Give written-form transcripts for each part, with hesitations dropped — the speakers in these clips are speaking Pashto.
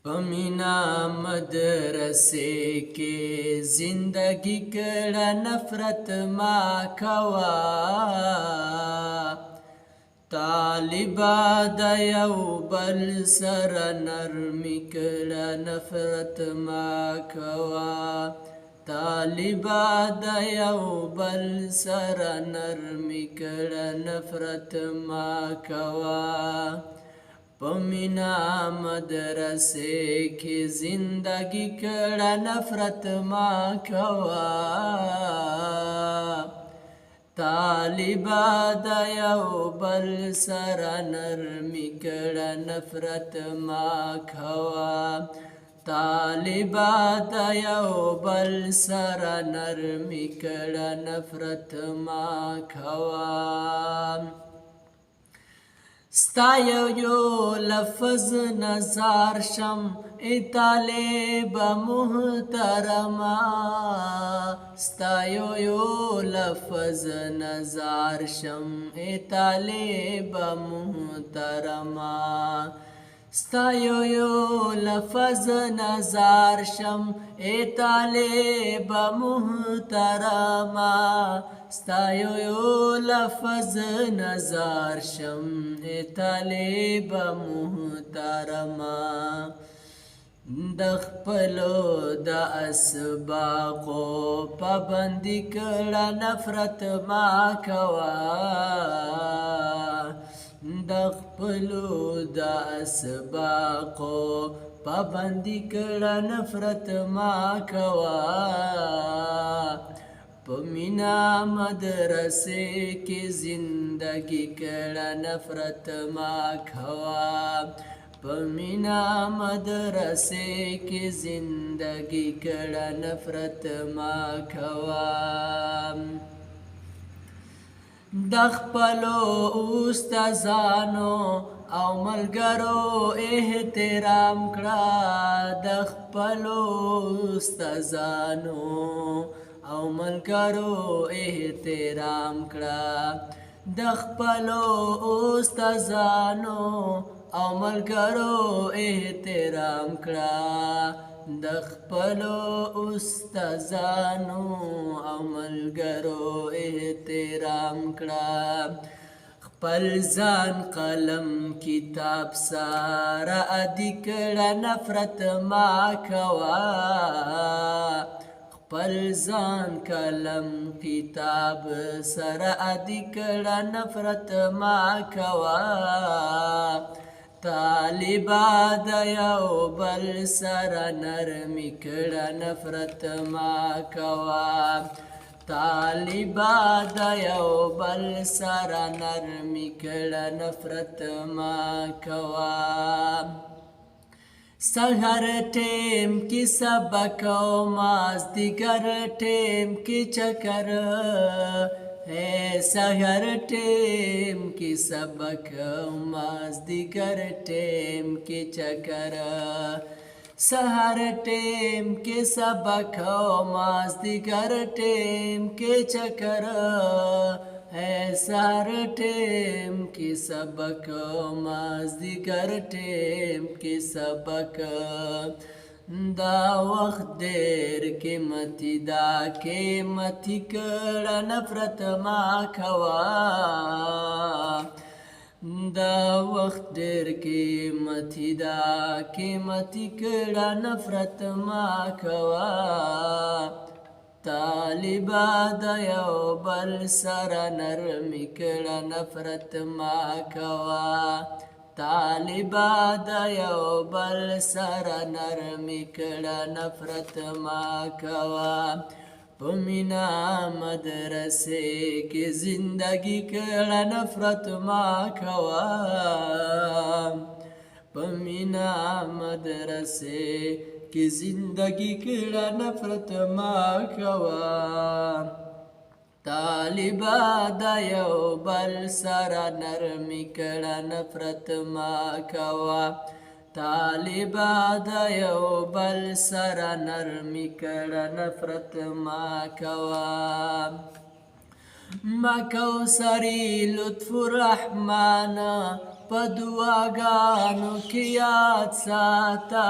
پمینا مدرسے کے زندگی کڑا نفرت ما کوا طالبا د یو بل سره نرمی کړه نفرت ما کوا طالبا د یو بل سره نرمی کړه نفرت ما کوا پمینا مدرسے کی زندگی کڑا نفرت ما کوا طالبا د یو بل سره نرمی کړه نفرت ما کوا طالبا د یو بل سره نرمی کړه نفرت ما کوا ستا یو لفظ نظر شم ای طالب محترما ستا یو لفظ نظر شم ای طالب محترما ستا یو لفظ نظر شم ای طالب محترما ستا یو لفظ نظر شم ای طالب محترما د خپلو د اسباقو پابندي کړه نفرت ما کوا د خپلو د اسباقو پابندي کړه نفرت ما کوا پمینا مدرسے کی زندگی کڑا نفرت ما کھوا پمینا مدرسے کی زندگی کڑا نفرت ما کھوا د خپلو استادانو او ملګرو احترام کړه د خپلو استادانو او ملګرو احترام کړه د خپلو استادانو او ملګرو احترام کړه د خپلو استادانو او ملګرو احترام کړه خپل ځان قلم کتاب سره ادي کړه نفرت ما کوا خپل ځان قلم کتاب سره ادي کړه نفرت ما کوا طالبا د یو بل سره نرمی کړه نفرت ما کوا طالبا د یو بل سره نرمی کړه نفرت ما کوا سحر ټیم کی سبق او مازدیګر ټیم کی چکر ہے سحر ټیم کی سبق او مازدیګر ټیم کی چکر سحر ټیم کی سبق او مازدیګر ټیم کی چکر ہے سحر ټیم کی سبق مازدیګر ټیم کی سبق دا وخت ډېر قیمتي دا قیمتي کړه نفرت ما کوا دا وخت ډېر قیمتي دا قیمتي کړه نفرت ما کوا طالبا د یو بل سره نرمی کړه نفرت ما کوا طالبا د یو بل سره نرمی کړه نفرت ما کوا پمینا مدرسے کی زندگی کړه نفرت ما کوا پمینا مدرسے کی زندگی کړه نفرت ما کوا طالبا د یو بل سره نرمی کړه نفرت ما کوا طالبا د یو بل سره نرمی کړه نفرت ما کوا مکوثری لطف الرحمن په دعاګانو کې یاد ساته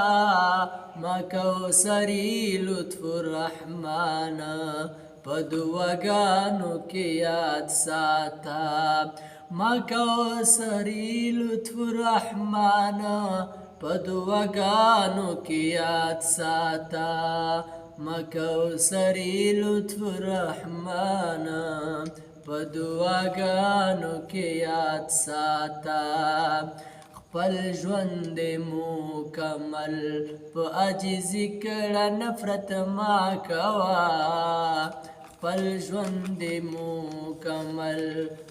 ما کوثري لطف الرحمن په دعاګانو کې یاد ساته ما کوثري لطف الرحمن په دعاګانو کې یاد ساته ما کوثري لطف الرحمن په دعاګانو کې یاد ساته خپل ژوند مکمل په عاجزي کړه نفرت ما کوه خپل ژوند مکمل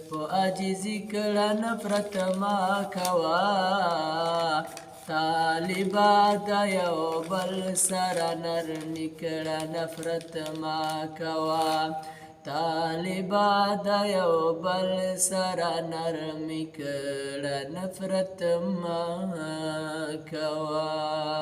په عاجزي کړه نفرت ما کوه طالبا د یو بل سره نرمي کړه نفرت ما کوه طالبا د یو بل سره نرمي کړه نفرت ما کوه